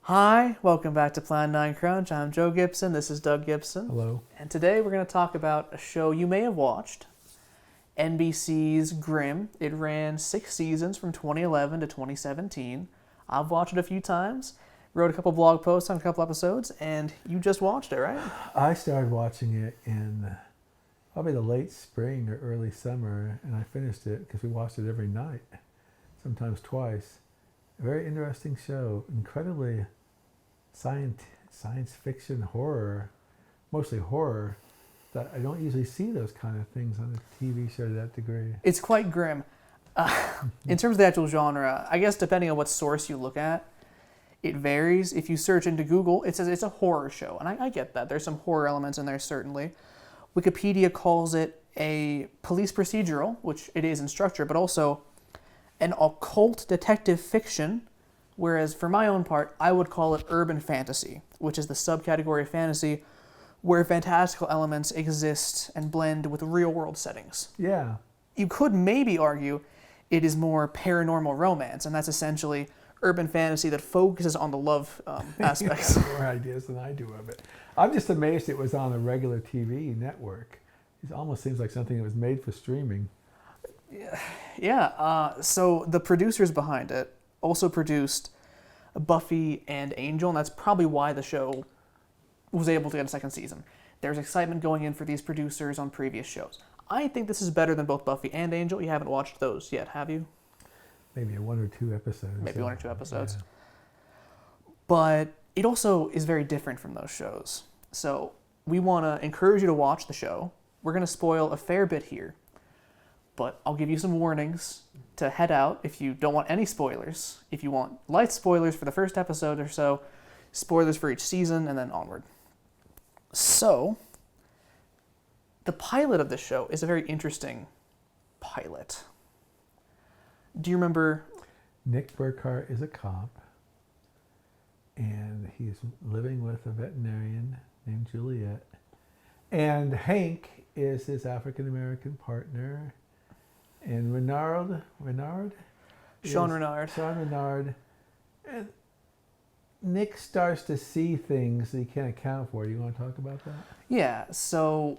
Hi, welcome back to Plan 9 Crunch. I'm Joe Gibson. This is Doug Gibson. Hello. And today we're going to talk about a show you may have watched, NBC's Grimm. It ran 6 seasons from 2011 to 2017. I've watched it a few times, wrote a couple blog posts on a couple episodes, and you just watched it, right? I started watching it in probably the late spring or early summer, and I finished it because we watched it every night, sometimes twice. A very interesting show, incredibly science fiction horror, mostly horror. That I don't usually see those kind of things on a TV show to that degree. It's quite grim. In terms of the actual genre, I guess depending on what source you look at, it varies. If you search into Google, it says it's a horror show, and I get that. There's some horror elements in there, certainly. Wikipedia calls it a police procedural, which it is in structure, but also an occult detective fiction, whereas for my own part, I would call it urban fantasy, which is the subcategory of fantasy where fantastical elements exist and blend with real-world settings. Yeah. You could maybe argue it is more paranormal romance, and that's essentially urban fantasy that focuses on the love aspects. You have more ideas than I do of it. I'm just amazed it was on a regular TV network. It almost seems like something that was made for streaming. Yeah, so the producers behind it also produced Buffy and Angel, and that's probably why the show was able to get a second season. There's excitement going in for these producers on previous shows. I think this is better than both Buffy and Angel. You haven't watched those yet, have you? Maybe one or two episodes. Maybe one or two episodes. Yeah. But it also is very different from those shows. So we want to encourage you to watch the show. We're going to spoil a fair bit here, but I'll give you some warnings to head out if you don't want any spoilers. If you want light spoilers for the first episode or so, spoilers for each season, and then onward. So, the pilot of this show is a very interesting pilot. Do you remember? Nick Burkhart is a cop, and he's living with a veterinarian named Juliet. And Hank is his African-American partner. And Sean Renard. Sean Renard. And Nick starts to see things that he can't account for. You want to talk about that? Yeah, so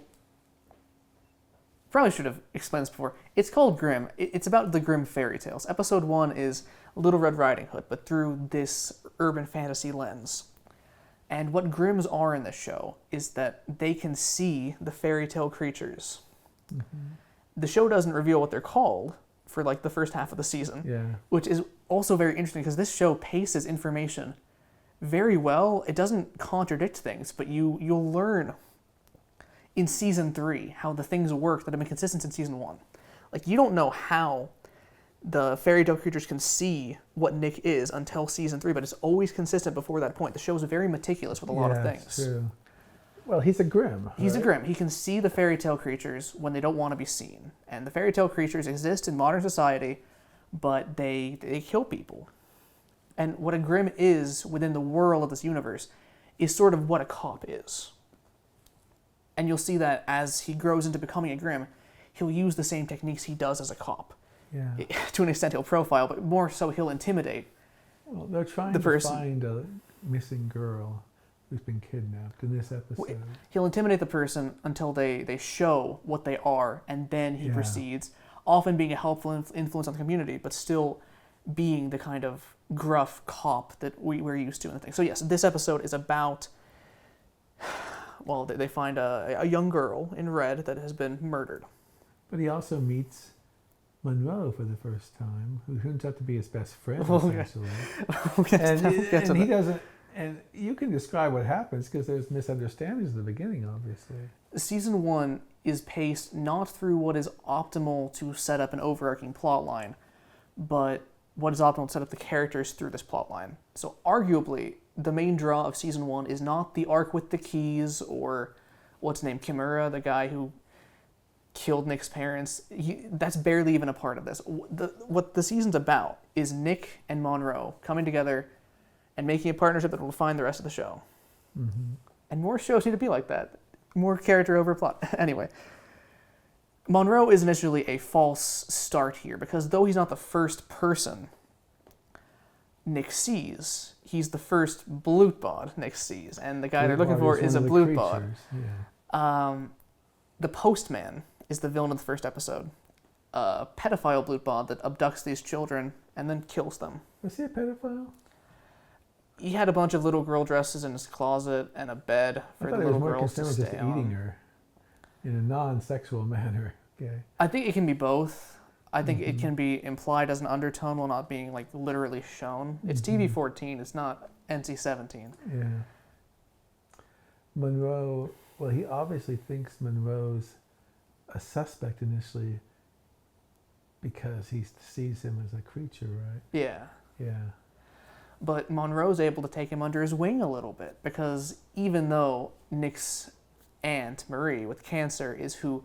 probably should have explained this before. It's called Grimm. It's about the Grimm fairy tales. Episode 1 is Little Red Riding Hood, but through this urban fantasy lens. And what Grimms are in this show is that they can see the fairy tale creatures. Mm-hmm. The show doesn't reveal what they're called for like the first half of the season, which is also very interesting because this show paces information very well. It doesn't contradict things, but you'll learn in season 3 how the things work that have been consistent in season 1. Like, you don't know how the fairy tale creatures can see what Nick is until season 3, but it's always consistent before that point. The show is very meticulous with a lot of things. That's true. Well, he's a Grimm. He's a Grimm. He can see the fairy tale creatures when they don't want to be seen. And the fairy tale creatures exist in modern society, but they kill people. And what a Grimm is within the world of this universe is sort of what a cop is. And you'll see that as he grows into becoming a Grimm, he'll use the same techniques he does as a cop. Yeah. To an extent, he'll profile, but more so he'll intimidate. Well, they're trying to find a missing girl who's been kidnapped in this episode. He'll intimidate the person until they show what they are, and then he proceeds, often being a helpful influence on the community, but still being the kind of gruff cop that we're used to in the thing. So yes, this episode is about, well, they find a young girl in red that has been murdered. But he also meets Monroe for the first time, who turns out to be his best friend, essentially. And he doesn't. And you can describe what happens because there's misunderstandings at the beginning, obviously. Season 1 is paced not through what is optimal to set up an overarching plot line, but what is optimal to set up the characters through this plot line. So arguably, the main draw of Season 1 is not the arc with the keys or, what's his name, Kimura, the guy who killed Nick's parents. That's barely even a part of this. What the season's about is Nick and Monroe coming together and making a partnership that will define the rest of the show. Mm-hmm. And more shows need to be like that. More character over plot. Anyway, Monroe is initially a false start here, because though he's not the first person, Nick sees. He's the first Blutbad Nick sees, and the guy they're looking for is a one of the Blutbad. creatures, yeah. The Postman is the villain of the first episode. A pedophile Blutbad that abducts these children and then kills them. Was he a pedophile? He had a bunch of little girl dresses in his closet and a bed for the little girls to stay just on. eating her in a non-sexual manner. Okay. I think it can be both. I think it can be implied as an undertone while not being like literally shown. It's TV-14. It's not NC-17. Yeah. Monroe. Well, he obviously thinks Monroe's a suspect initially because he sees him as a creature, right? Yeah. Yeah. But Monroe's able to take him under his wing a little bit because even though Nick's aunt, Marie, with cancer, is who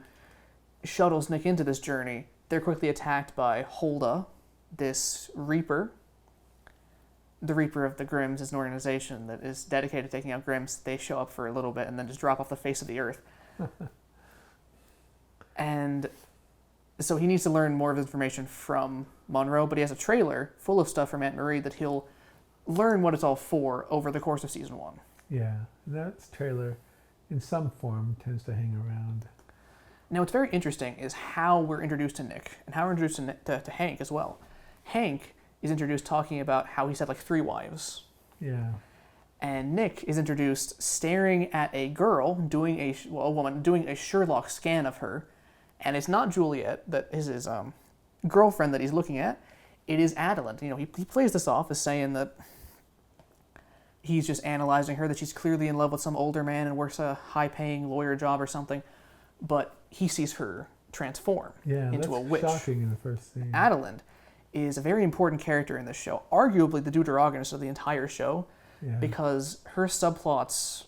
shuttles Nick into this journey, they're quickly attacked by Hulda, this Reaper. The Reaper of the Grimms is an organization that is dedicated to taking out Grimms. They show up for a little bit and then just drop off the face of the earth. And so he needs to learn more of his information from Monroe, but he has a trailer full of stuff from Aunt Marie that he'll learn what it's all for over the course of season 1. Yeah, that trailer in some form tends to hang around. Now, what's very interesting is how we're introduced to Nick and how we're introduced to Hank as well. Hank is introduced talking about how he's had like 3 wives. Yeah. And Nick is introduced staring at a girl doing a woman doing a Sherlock scan of her, and it's not Juliet that is his girlfriend that he's looking at. It is Adeline. You know, he plays this off as saying that he's just analyzing her, that she's clearly in love with some older man and works a high-paying lawyer job or something, but he sees her transform into a witch. Shocking in the first scene. Adeline is a very important character in this show, arguably the deuteragonist of the entire show, because her subplots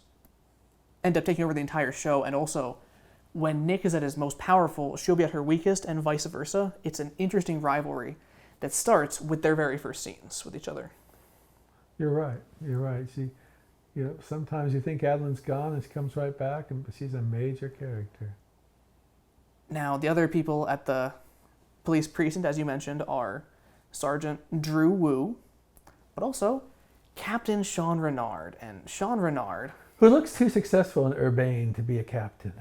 end up taking over the entire show, and also when Nick is at his most powerful, she'll be at her weakest, and vice versa. It's an interesting rivalry that starts with their very first scenes with each other. You're right. You're right. Sometimes you think Adeline's gone and she comes right back, and she's a major character. Now, the other people at the police precinct, as you mentioned, are Sergeant Drew Wu, but also Captain Sean Renard. And Sean Renard, who looks too successful and urbane to be a captain.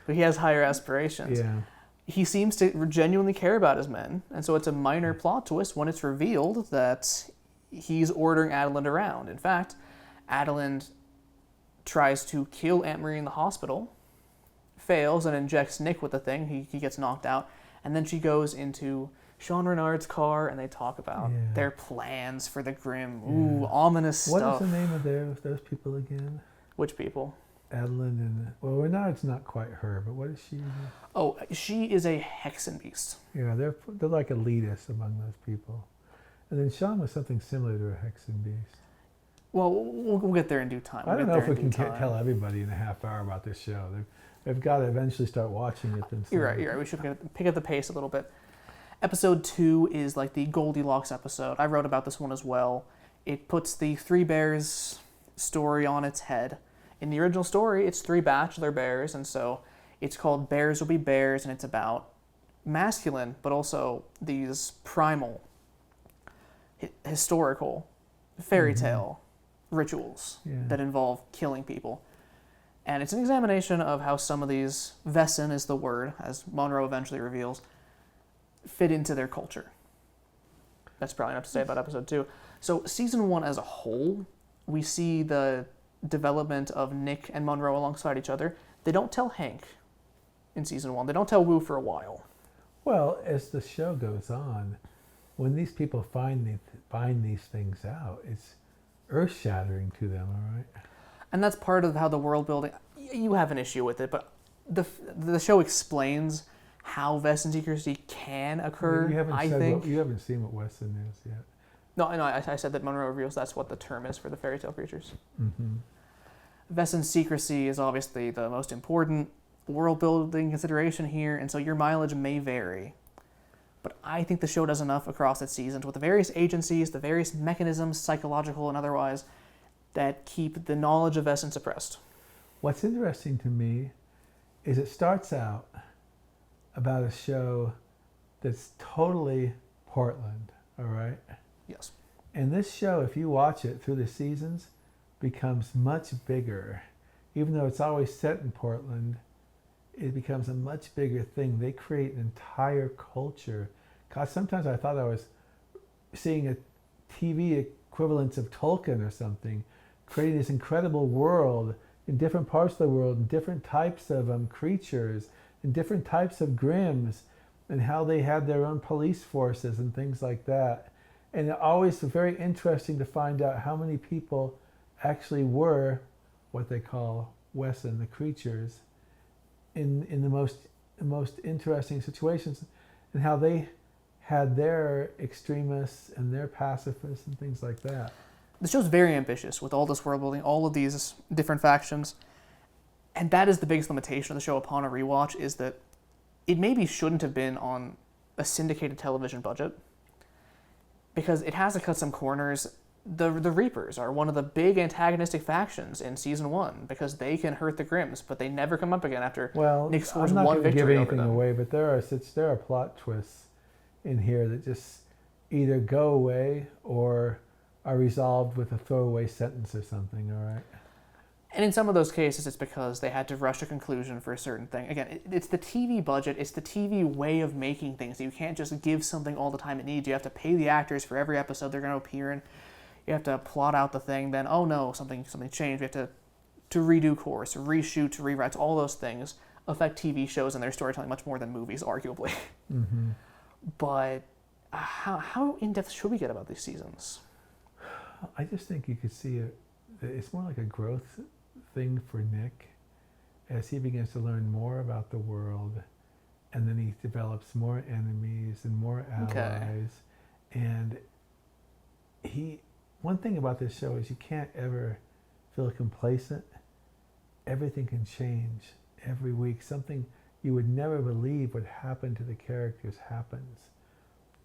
But he has higher aspirations. Yeah. He seems to genuinely care about his men, and so it's a minor plot twist when it's revealed that he's ordering Adeline around. In fact, Adeline tries to kill Aunt Marie in the hospital, fails, and injects Nick with the thing. He gets knocked out, and then she goes into Sean Renard's car, and they talk about their plans for the Grimm. Ooh, ominous stuff. What is the name of those people again? Which people? Adeline and... Well, Renard's not quite her, but what is she? Oh, she is a Hexenbeast. Yeah, they're like elitists among those people. And then Sean was something similar to a Hexenbeast. Well, we'll get there in due time. I don't know if we can tell everybody in a half hour about this show. They've got to eventually start watching it themselves. You're right. We should pick up the pace a little bit. Episode 2 is like the Goldilocks episode. I wrote about this one as well. It puts the 3 bears story on its head. In the original story, it's 3 bachelor bears, and so it's called Bears Will Be Bears, and it's about masculine, but also these primal, historical, fairy tale rituals that involve killing people. And it's an examination of how some of these, Wesen is the word, as Monroe eventually reveals, fit into their culture. That's probably enough to say about episode 2. So season 1 as a whole, we see the development of Nick and Monroe alongside each other. They don't tell Hank in season 1. They don't tell Wu for a while. Well, as the show goes on, when these people find these things out, it's earth-shattering to them, all right? And that's part of how the world building... You have an issue with it, but the show explains how Wesen secrecy can occur, I think. You haven't seen what Wesen is yet. No, I said that Monroe reveals that's what the term is for the fairy tale creatures. Mm-hmm. Wesen's secrecy is obviously the most important world-building consideration here, and so your mileage may vary. But I think the show does enough across its seasons with the various agencies, the various mechanisms, psychological and otherwise, that keep the knowledge of Wesen suppressed. What's interesting to me is it starts out about a show that's totally Portland, all right? Yes. And this show, if you watch it through the seasons, becomes much bigger. Even though it's always set in Portland, it becomes a much bigger thing. They create an entire culture. God, sometimes I thought I was seeing a TV equivalent of Tolkien or something, creating this incredible world in different parts of the world, and different types of creatures, and different types of Grimms, and how they had their own police forces and things like that. And it always very interesting to find out how many people actually were what they call Wesson, the creatures, in the most interesting situations, and how they had their extremists and their pacifists and things like that. The show's very ambitious with all this world building, all of these different factions, and that is the biggest limitation of the show upon a rewatch, is that it maybe shouldn't have been on a syndicated television budget, because it has to cut some corners. The Reapers are one of the big antagonistic factions in season 1 because they can hurt the Grimms, but they never come up again after Nick scores one victory over them. I'm not going to give anything away, but there are plot twists in here that just either go away or are resolved with a throwaway sentence or something, all right? And in some of those cases, it's because they had to rush a conclusion for a certain thing. Again, it's the TV budget, it's the TV way of making things. You can't just give something all the time it needs. You have to pay the actors for every episode they're going to appear in. You have to plot out the thing, then, oh no, something changed. We have to redo course, reshoot, rewrites, all those things affect TV shows and their storytelling much more than movies, arguably. Mm-hmm. But how in-depth should we get about these seasons? I just think you could see it's more like a growth thing for Nick as he begins to learn more about the world, and then he develops more enemies and more allies. Okay. And one thing about this show is you can't ever feel complacent. Everything can change every week. Something you would never believe would happen to the characters happens.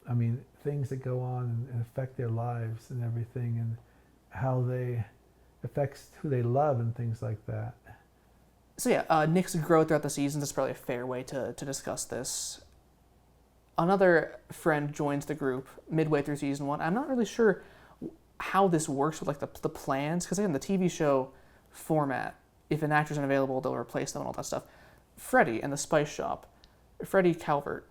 I mean, things that go on and affect their lives and everything, and how they affects who they love and things like that. So yeah, Nick's growth throughout the seasons is probably a fair way to discuss this. Another friend joins the group midway through season 1. I'm not really sure how this works with like the plans, because again, the TV show format, if an actor's unavailable, they'll replace them and all that stuff. Freddy and the Spice Shop, Freddy Calvert,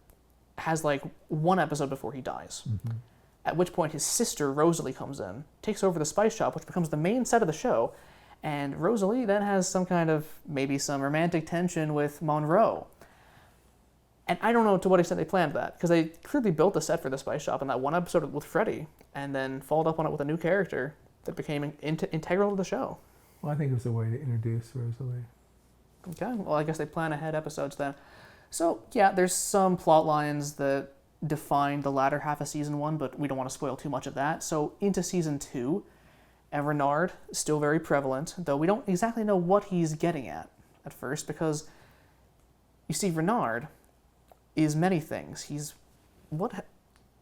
has like one episode before he dies. Mm-hmm. At which point his sister Rosalie comes in, takes over the Spice Shop, which becomes the main set of the show, and Rosalie then has some kind of, maybe some romantic tension with Monroe. And I don't know to what extent they planned that, because they clearly built the set for the Spice Shop in that one episode with Freddy, and then followed up on it with a new character that became integral to the show. Well, I think it was a way to introduce Rosalie. Okay, well, I guess they plan ahead episodes then. So, yeah, there's some plot lines that define the latter half of season 1, but we don't want to spoil too much of that. So, into season 2, Renard is still very prevalent, though we don't exactly know what he's getting at first, because, you see, Renard is many things. He's what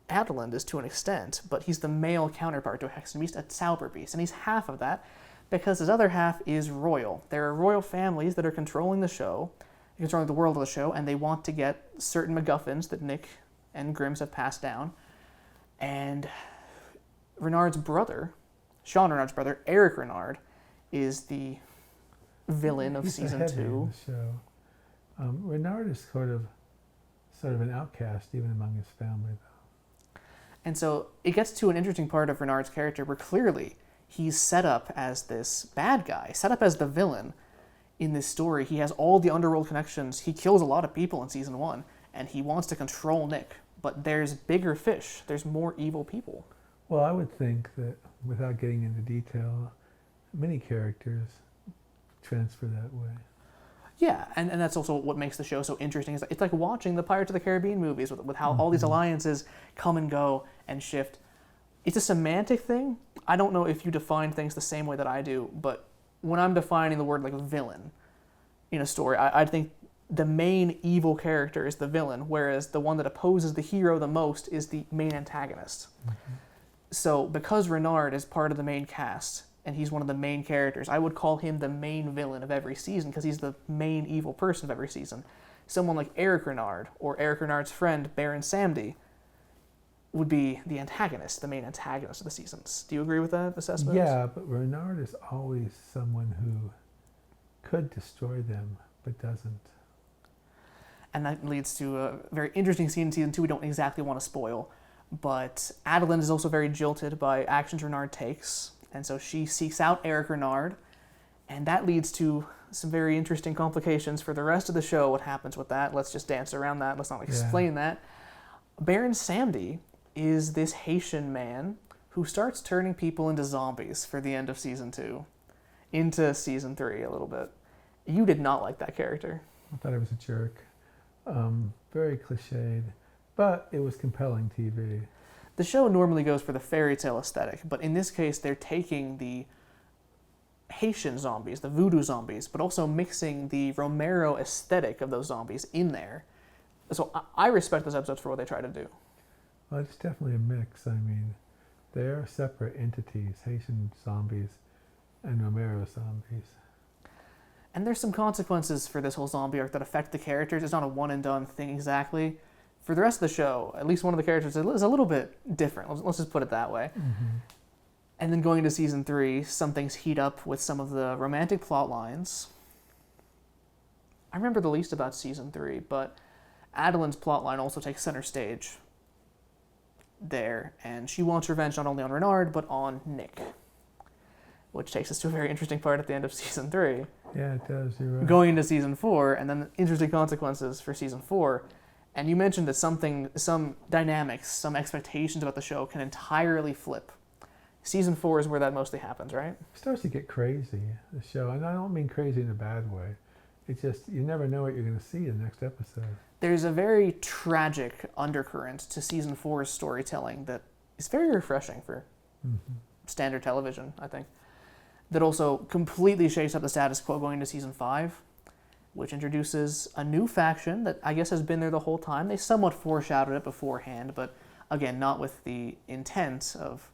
Adeland is to an extent, but he's the male counterpart to a Hexenbeast, a Zauberbeast, and he's half of that, because his other half is royal. There are royal families that are controlling the show, controlling the world of the show, and they want to get certain MacGuffins that Nick and Grimms have passed down. And Renard's brother, Sean Renard's brother, Eric Renard, is the villain of season 2. In the show. Renard is sort of an outcast even among his family, though. And so it gets to an interesting part of Renard's character where clearly he's set up as this bad guy, set up as the villain in this story. He has all the underworld connections. He kills a lot of people in season 1, and he wants to control Nick. But there's bigger fish. There's more evil people. Well, I would think that, without getting into detail, many characters transfer that way. Yeah, and that's also what makes the show so interesting. Is it's like watching the Pirates of the Caribbean movies with how all these alliances come and go and shift. It's a semantic thing. I don't know if you define things the same way that I do, but when I'm defining the word like villain in a story, I think the main evil character is the villain, whereas the one that opposes the hero the most is the main antagonist. Mm-hmm. So because Renard is part of the main cast, and he's one of the main characters, I would call him the main villain of every season, because he's the main evil person of every season. Someone like Eric Renard, or Eric Renard's friend, Baron Samedi, would be the antagonist, the main antagonist of the seasons. Do you agree with that assessment? Yeah, but Renard is always someone who could destroy them, but doesn't. And that leads to a very interesting scene in season 2 we don't exactly want to spoil. But Adeline is also very jilted by actions Renard takes, and so she seeks out Eric Renard, and that leads to some very interesting complications for the rest of the show. What happens with that? Let's just dance around that. Let's not explain that. Baron Samedi is this Haitian man who starts turning people into zombies for the end of season 2, into season 3 a little bit. You did not like that character. I thought he was a jerk. Very cliched, but it was compelling TV. The show normally goes for the fairy tale aesthetic, but in this case they're taking the Haitian zombies, the voodoo zombies, but also mixing the Romero aesthetic of those zombies in there. So I respect those episodes for what they try to do. Well, it's definitely a mix. I mean, they're separate entities, Haitian zombies and Romero zombies. And there's some consequences for this whole zombie arc that affect the characters. It's not a one-and-done thing exactly. For the rest of the show, at least one of the characters is a little bit different. Let's just put it that way. Mm-hmm. And then going into season 3, some things heat up with some of the romantic plot lines. I remember the least about season 3, but Adeline's plot line also takes center stage there, and she wants revenge not only on Renard, but on Nick. Which takes us to a very interesting part at the end of season 3. Yeah, it does, you're right. Going into season 4, and then interesting consequences for season 4. And you mentioned that some dynamics, some expectations about the show can entirely flip. Season 4 is where that mostly happens, right? It starts to get crazy, the show. And I don't mean crazy in a bad way. It's just, you never know what you're going to see in the next episode. There's a very tragic undercurrent to season 4's storytelling that is very refreshing for standard television, I think. That also completely shakes up the status quo going into season 5, which introduces a new faction that I guess has been there the whole time. They somewhat foreshadowed it beforehand, but again, not with the intent of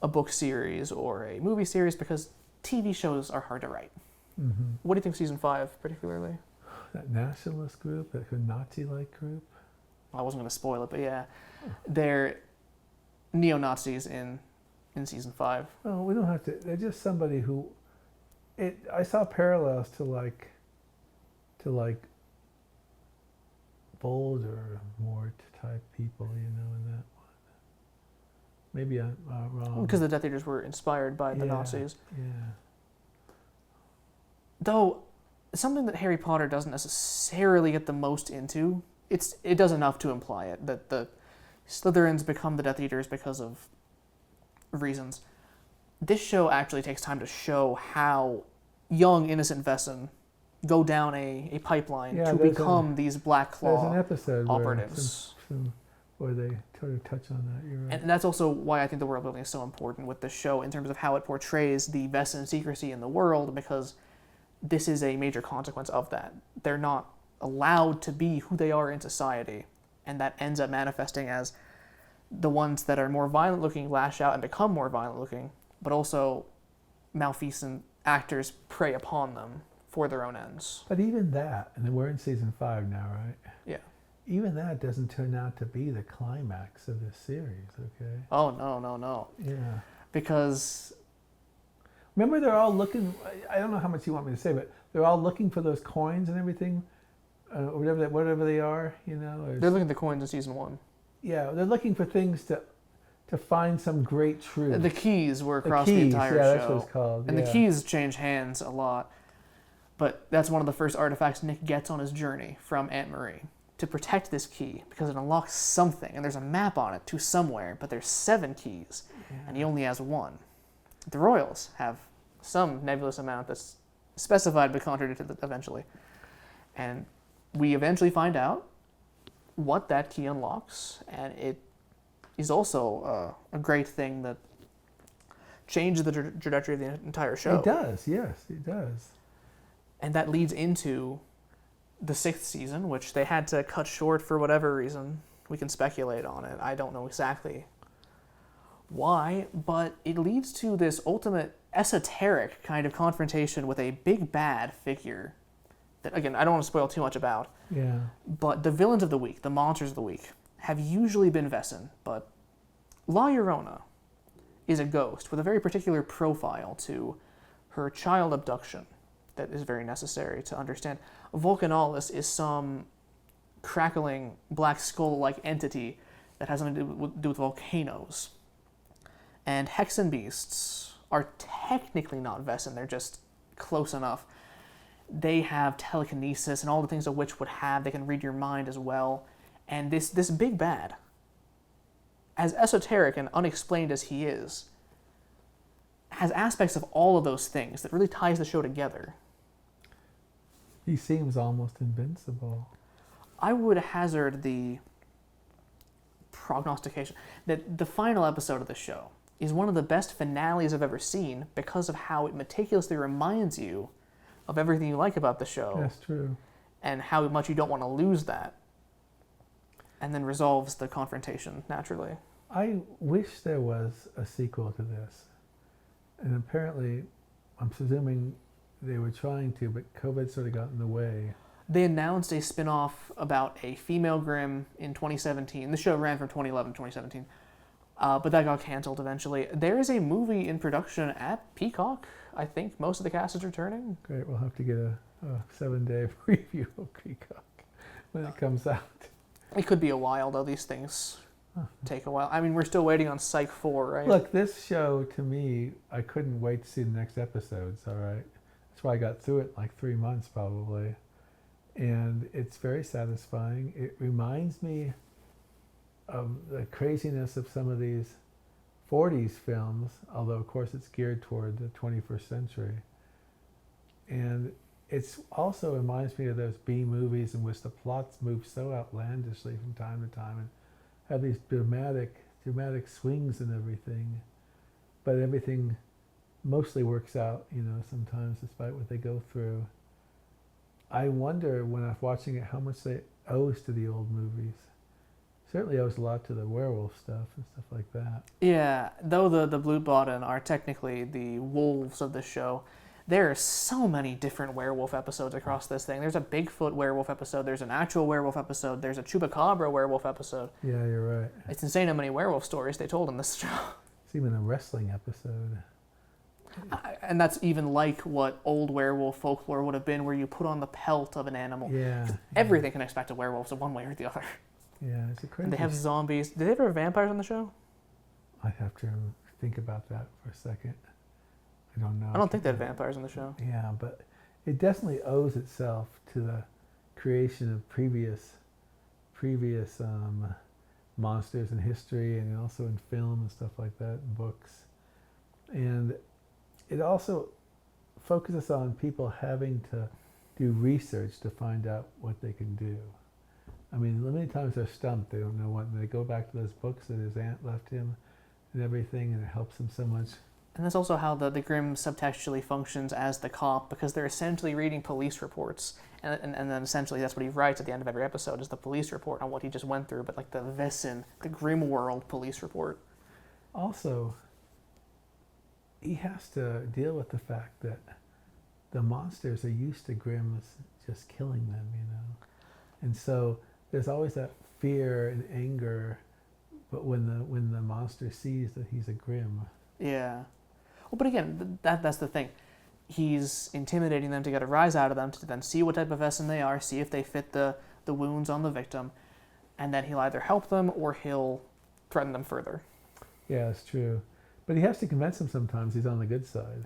a book series or a movie series, because TV shows are hard to write. Mm-hmm. What do you think season 5 particularly? That nationalist group, that Nazi-like group. I wasn't going to spoil it, but yeah. They're neo-Nazis in season 5. Well, we don't have to. They're just somebody who... I saw parallels to Voldemort type people, in that one. Maybe I'm wrong. Because the Death Eaters were inspired by the Nazis. Yeah. Though, something that Harry Potter doesn't necessarily get the most into, it does enough to imply it, that the Slytherins become the Death Eaters because of reasons. This show actually takes time to show how young, innocent Vesson go down a pipeline to become these Black Claw there's an episode operatives. Where they sort of touch on that, you're right. And that's also why I think the world building is so important with the show in terms of how it portrays the Vesson secrecy in the world, because this is a major consequence of that. They're not allowed to be who they are in society, and that ends up manifesting as the ones that are more violent looking lash out and become more violent looking, but also malfeasant actors prey upon them for their own ends. But even that, and we're in season 5 now, right? Yeah. Even that doesn't turn out to be the climax of this series, okay? Oh, no. Yeah. Because... Remember, they're all looking, I don't know how much you want me to say, but they're all looking for those coins and everything, whatever they are, They're looking at the coins in season 1. Yeah, they're looking for things to find some great truth. The keys were across the entire show. That's what it's called. And the keys change hands a lot. But that's one of the first artifacts Nick gets on his journey from Aunt Marie, to protect this key, because it unlocks something, and there's a map on it to somewhere, but there's 7 keys, and he only has 1. The Royals have some nebulous amount that's specified but contradicted eventually. And we eventually find out what that key unlocks, and it is also a great thing that changes the trajectory of the entire show. It does, yes, it does. And that leads into the 6th season, which they had to cut short for whatever reason. We can speculate on it. I don't know exactly why, but it leads to this ultimate esoteric kind of confrontation with a big bad figure that, again, I don't want to spoil too much about. Yeah. But the villains of the week, the monsters of the week, have usually been Wesen, but La Llorona is a ghost with a very particular profile to her child abduction that is very necessary to understand. Volcanalis is some crackling black skull-like entity that has something to do with volcanoes. And Hexen beasts are technically not Wesen, they're just close enough. They have telekinesis and all the things a witch would have. They can read your mind as well. And this big bad, as esoteric and unexplained as he is, has aspects of all of those things that really ties the show together. He seems almost invincible. I would hazard the prognostication that the final episode of the show is one of the best finales I've ever seen because of how it meticulously reminds you of everything you like about the show. That's true. And how much you don't want to lose that. And then resolves the confrontation naturally. I wish there was a sequel to this. And apparently, I'm presuming they were trying to, but COVID sort of got in the way. They announced a spin-off about a female Grimm in 2017. The show ran from 2011 to 2017. But that got canceled eventually. There is a movie in production at Peacock. I think most of the cast is returning. Great, we'll have to get a 7-day preview of Peacock when it comes out. It could be a while, though. These things take a while. I mean, we're still waiting on Psych 4, right? Look, this show, to me, I couldn't wait to see the next episodes, all right? That's why I got through it in like 3 months, probably. And it's very satisfying. It reminds me of the craziness of some of these 40s films, although, of course, it's geared toward the 21st century. And it's also reminds me of those B movies in which the plots move so outlandishly from time to time and have these dramatic swings and everything, but everything mostly works out, sometimes despite what they go through. I wonder when I'm watching it how much they owes to the old movies. Certainly owes a lot to the werewolf stuff and stuff like that. Yeah, though the Blutbaden are technically the wolves of the show, there are so many different werewolf episodes across this thing. There's a Bigfoot werewolf episode, there's an actual werewolf episode, there's a Chupacabra werewolf episode. Yeah, you're right. It's insane how many werewolf stories they told in this show. It's even a wrestling episode. And that's even like what old werewolf folklore would have been, where you put on the pelt of an animal. Yeah. Everything connects back to werewolves in one way or the other. Yeah, it's a crazy. And they have zombies. Did they ever have vampires on the show? I'd have to think about that for a second. I don't know. I don't think they had vampires on the show. Yeah, but it definitely owes itself to the creation of previous monsters in history, and also in film and stuff like that, and books. And it also focuses on people having to do research to find out what they can do. I mean, many times they're stumped. They don't know what. And they go back to those books that his aunt left him and everything, and it helps him so much. And that's also how the Grimm subtextually functions as the cop, because they're essentially reading police reports. And then essentially that's what he writes at the end of every episode, is the police report on what he just went through, but like the Wesen, the Grimm world police report. Also, he has to deal with the fact that the monsters are used to Grimm just killing them, And so there's always that fear and anger, but when the monster sees that he's a Grimm. Yeah. Well, but again, that's the thing. He's intimidating them to get a rise out of them, to then see what type of Wesen they are, see if they fit the wounds on the victim, and then he'll either help them or he'll threaten them further. Yeah, it's true. But he has to convince them sometimes he's on the good side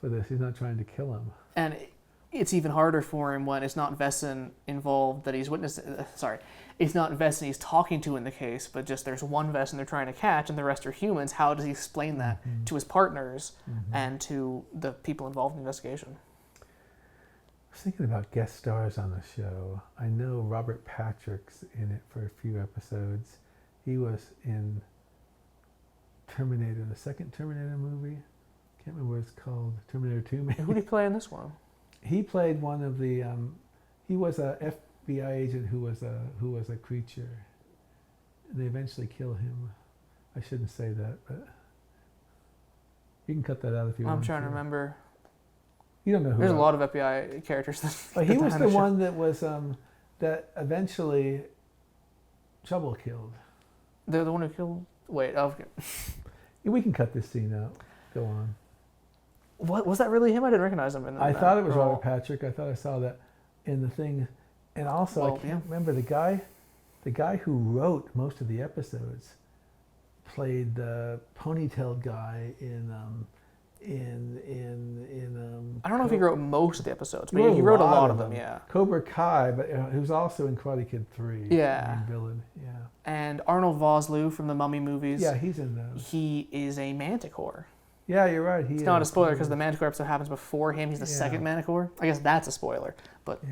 for this. He's not trying to kill him. And it's even harder for him when it's not Wesen involved that he's it's not Wesen he's talking to in the case, but just there's one Wesen they're trying to catch and the rest are humans. How does he explain that to his partners and to the people involved in the investigation? I was thinking about guest stars on the show. I know Robert Patrick's in it for a few episodes. He was in Terminator, the second Terminator movie. Can't remember what it's called. Terminator 2, maybe. Who did he play in this one? He played one of the. He was a FBI agent who was a creature. They eventually kill him. I shouldn't say that, but you can cut that out if you want. I'm trying to remember. You don't know who. There's a lot of FBI characters. But he was the one that was that eventually Trouble killed. They're the one who killed... Wait, okay. We can cut this scene out. Go on. What was that really him? I didn't recognize him. I thought it was Robert Patrick. I thought I saw that in the thing. And also, I can't remember the guy who wrote most of the episodes played the ponytailed guy in I don't know if he wrote most of the episodes, but he wrote a lot of them. Yeah. Cobra Kai, but who's also in Karate Kid 3. Yeah. Main villain. Yeah. And Arnold Vosloo from the Mummy movies. Yeah, he's in those. He is a Manticore. Yeah, you're right. It's not a spoiler because the Manticore episode happens before him. He's the second Manticore. I guess that's a spoiler. But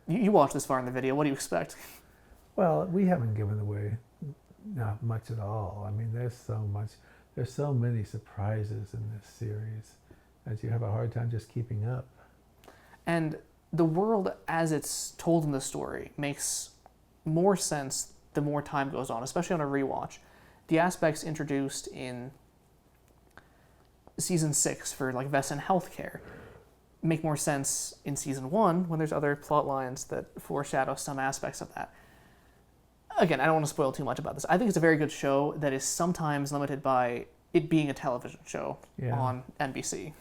you watched this far in the video. What do you expect? Well, we haven't given away not much at all. I mean, there's so many surprises in this series that you have a hard time just keeping up. And the world as it's told in the story makes more sense the more time goes on, especially on a rewatch. The aspects introduced in season 6 for like Vess and healthcare make more sense in season 1 when there's other plot lines that foreshadow some aspects of that. Again, I don't want to spoil too much about this. I think it's a very good show that is sometimes limited by it being a television show on NBC.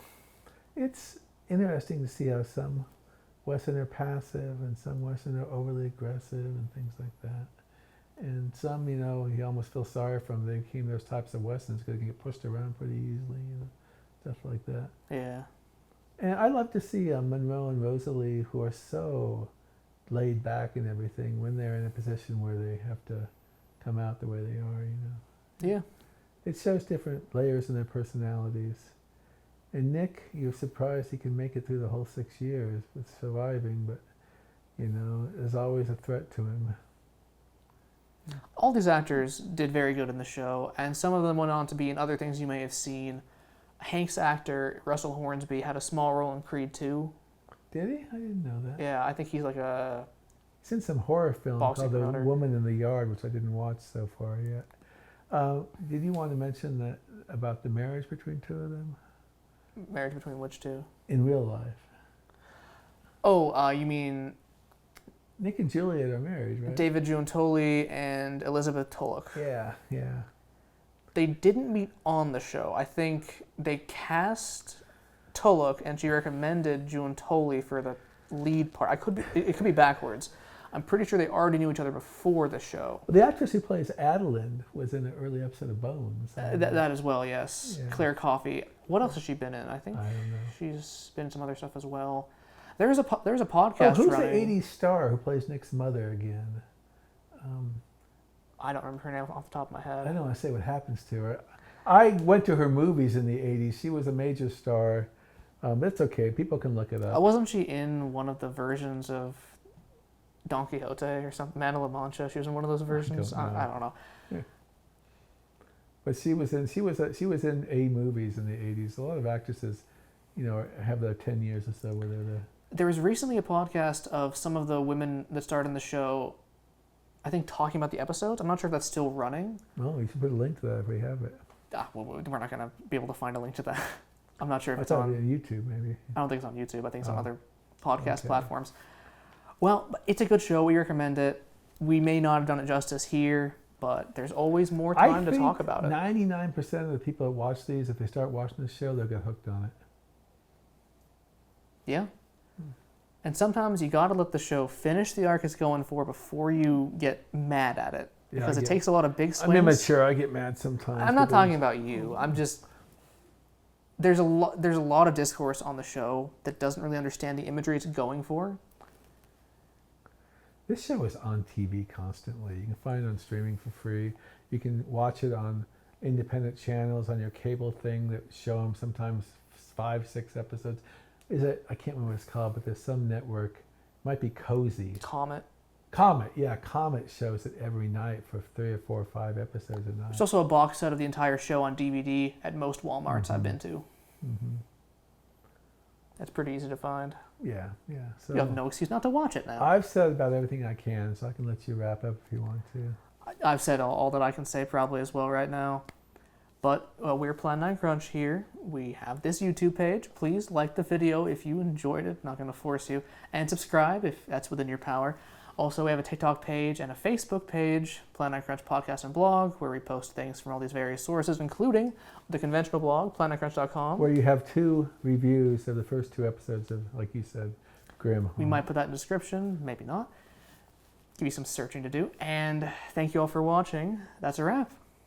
It's interesting to see how some Western are passive and some Western are overly aggressive and things like that. And some, you almost feel sorry for them. They became those types of Westerns because they can get pushed around pretty easily, stuff like that. Yeah. And I love to see Monroe and Rosalie, who are so laid back and everything, when they're in a position where they have to come out the way they are, Yeah. It shows different layers in their personalities. And Nick, you're surprised he can make it through the whole 6 years with surviving, but, there's always a threat to him. All these actors did very good in the show, and some of them went on to be in other things you may have seen. Hank's actor, Russell Hornsby, had a small role in Creed 2. Did he? I didn't know that. Yeah, I think he's like a... He's in some horror film called promoter. The Woman in the Yard, which I didn't watch so far yet. Did you want to mention about the marriage between two of them? Marriage between which two? In real life. Oh, you mean... Nick and Juliet are married, right? David Giuntoli and Elizabeth Tulloch. Yeah. They didn't meet on the show. I think they cast Tulloch and she recommended Giuntoli for the lead part. It could be backwards. I'm pretty sure they already knew each other before the show. Well, the actress who plays Adeline was in an early episode of Bones. That as well, yes. Yeah. Claire Coffey. What else has she been in? I don't know. She's been in some other stuff as well. There's a podcast. Who's the '80s star who plays Nick's mother again? I don't remember her name off the top of my head. I don't want to say what happens to her. I went to her movies in the '80s. She was a major star. It's okay. People can look it up. Wasn't she in one of the versions of Don Quixote or something? Man of La Mancha. She was in one of those versions. I don't know. Yeah. But she was in A movies in the '80s. A lot of actresses, have their 10 years or so where they're there. There was recently a podcast of some of the women that starred in the show, I think, talking about the episodes. I'm not sure if that's still running. Oh, you should put a link to that if we have it. Well, we're not going to be able to find a link to that. I'm not sure if it's on YouTube, maybe. I don't think it's on YouTube. I think it's on other podcast platforms. Well, it's a good show. We recommend it. We may not have done it justice here, but there's always more time to talk about it. 99% of the people that watch these, if they start watching this show, they'll get hooked on it. Yeah. And sometimes you got to let the show finish the arc it's going for before you get mad at it. Because it takes a lot of big swings. I'm immature. I get mad sometimes. I'm not talking about you. I'm just... There's a lot of discourse on the show that doesn't really understand the imagery it's going for. This show is on TV constantly. You can find it on streaming for free. You can watch it on independent channels on your cable thing that show them sometimes 5-6 episodes. I can't remember what it's called, but there's some network. It might be Cozy. Comet, yeah. Comet shows it every night for 3 or 4 or 5 episodes a night. There's also a box set of the entire show on DVD at most Walmarts I've been to. Mm-hmm. That's pretty easy to find. Yeah. So you have no excuse not to watch it now. I've said about everything I can, so I can let you wrap up if you want to. I've said all that I can say probably as well right now. But we're Plan 9 Crunch here. We have this YouTube page. Please like the video if you enjoyed it. Not going to force you. And subscribe if that's within your power. Also, we have a TikTok page and a Facebook page, Planet Crunch Podcast and Blog, where we post things from all these various sources, including the conventional blog, planetcrunch.com. Where you have 2 reviews of the first 2 episodes of, like you said, Grimm. We might put that in the description, maybe not. Give you some searching to do. And thank you all for watching. That's a wrap.